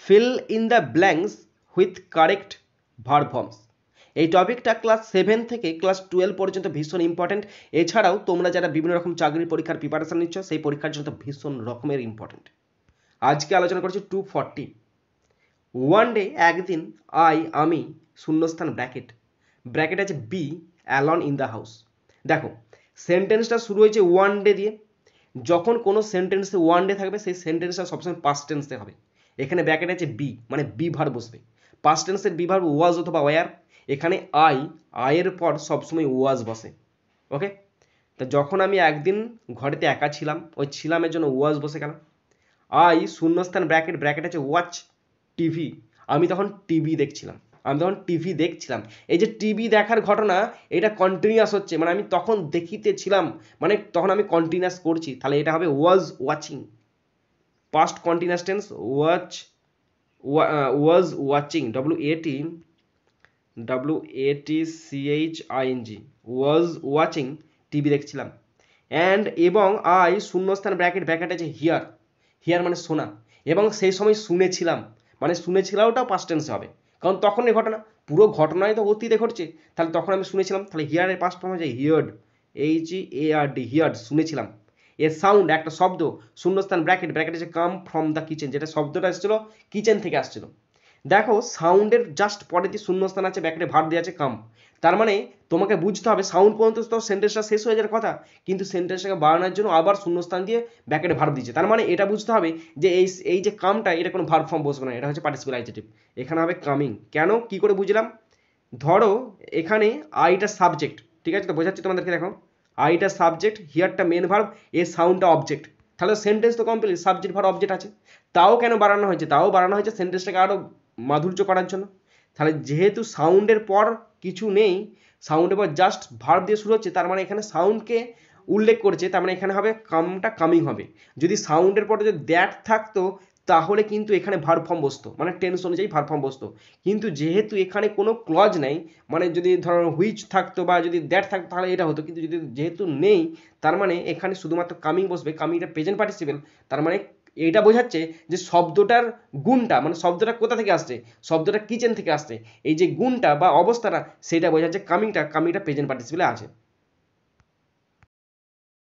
Fill in the blanks with correct verb forms. এই টপিকটা class 7 থেকে ক্লাস 12 পর্যন্ত ভীষণ ইম্পর্টেন্ট। এছাড়াও তোমরা যারা বিভিন্ন রকম চাকরির পরীক্ষার প্রিপারেশন নিচ্ছ সেই পরীক্ষার জন্য ভীষণ রকমের ইম্পর্টেন্ট। আজকে আলোচনা করছি 240। ওয়ান ডে, একদিন, আমি শূন্যস্থান ব্র্যাকেট আছে be alone in the house. দেখো সেন্টেন্সটা শুরু হয়েছে ওয়ান ডে দিয়ে। যখন কোনো সেন্টেন্সে ওয়ান ডে থাকবে সেই সেন্টেন্সটা সবসময় পাস্ট টেন্সে হবে। এখানে ব্র্যাকেট আছে বি, মানে বি ভার্ব বসবে। পাস্ট টেন্সের বি ভার্ব ওয়াজ অথবা ওয়ার। এখানে আয়ের পর সবসময় ওয়াজ বসে। ওকে, তা যখন আমি একদিন ঘরেতে একা ছিলাম, ওই ছিলামের জন্য ওয়াজ বসে গেল। শূন্যস্থান ব্র্যাকেট আছে ওয়াচ টিভি। আমি তখন টিভি দেখছিলাম। এই যে টিভি দেখার ঘটনা, এটা কন্টিনিউয়াস হচ্ছে, মানে আমি তখন দেখিতেছিলাম, মানে তখন আমি কন্টিনিউয়াস করছি, তাহলে এটা হবে was watching. Past continuous tense was watching, WATCHING, was watching, TV দেখছিলাম। এবং শূন্যস্থান ব্র্যাকেট আছে হিয়ার মানে শোনা, এবং সেই সময় শুনেছিলাম, মানে শুনেছিলামটাও পাস্ট টেন্সে হবে, কারণ তখন এই ঘটনা, পুরো ঘটনায় তো অতীতে ঘটছে, তাহলে তখন আমি শুনেছিলাম, তাহলে হিয়ারের পাস্ট ফর্ম হচ্ছে হিয়ার্ড, HEARD, হিয়ার্ড, শুনেছিলাম। এ সাউন্ড একটা শব্দ, শূন্যস্থান ব্র্যাকেট আছে কাম ফ্রম দ্য কিচেন, যেটা শব্দটা এসেছিল কিচেন থেকে আসছিল। দেখো সাউন্ডের জাস্ট পরে যে শূন্যস্থান আছে ব্র্যাকেটে ভার্ব দেওয়া আছে কাম, তার মানে তোমাকে বুঝতে হবে সাউন্ড পর্যন্ত তো সেন্টেন্সটা শেষ হয়ে যাওয়ার কথা, কিন্তু সেন্টেন্সটাকে বাড়ানোর জন্য আবার শূন্যস্থান দিয়ে ব্র্যাকেটে ভার্ব দিচ্ছে। তার মানে এটা বুঝতে হবে যে এই যে কামটা, এটা কোনো ভার্ব ফর্ম বসবে না, এটা হচ্ছে পার্টিসিপল অ্যাডজেক্টিভ। এখানে হবে কামিং। কেন, কি করে বুঝলাম? ধরো এখানে আইটা সাবজেক্ট, ঠিক আছে, তো বোঝাচ্ছি তোমাদেরকে। দেখো আইটা সাবজেক্ট, হিয়ারটা মেন ভার্ব, এ সাউন্ডটা অবজেক্ট, তাহলে সেন্টেন্স তো কমপ্লিট, সাবজেক্ট ভার্ব অবজেক্ট আছে। তাও কেন বাড়ানো হয়েছে? সেন্টেন্সটাকে আরও মাধুর্য করার জন্য। তাহলে যেহেতু সাউন্ডের পর কিছু নেই, সাউন্ডের পর জাস্ট ভার্ব দিয়ে শুরু হচ্ছে, তার মানে এখানে সাউন্ডকে উল্লেখ করছে, তার মানে এখানে হবে কামটা কামিং হবে। যদি সাউন্ডের পরে যদি দ্যাট থাকতো তাহলে কিন্তু এখানে ভার্ব ফর্ম বসতো, মানে টেন্স অনুযায়ী ভার্ব ফর্ম বসতো। কিন্তু যেহেতু এখানে কোনো ক্লজ নেই, মানে যদি ধরো হুইচ থাকতো বা যদি দ্যাট থাকতো তাহলে এটা হতো, কিন্তু যেহেতু নেই, তার মানে এখানে শুধুমাত্র কামিং বসবে। কামিংটা প্রেজেন্ট পার্টিসিপেল, তার মানে এটা বোঝাচ্ছে যে শব্দটার গুণটা, মানে শব্দটা কোথা থেকে আসছে, শব্দটা কিচেন থেকে আসছে, এই যে গুণটা বা অবস্থাটা, সেটা বোঝাচ্ছে কামিংটা প্রেজেন্ট পার্টিসিপেলে আছে।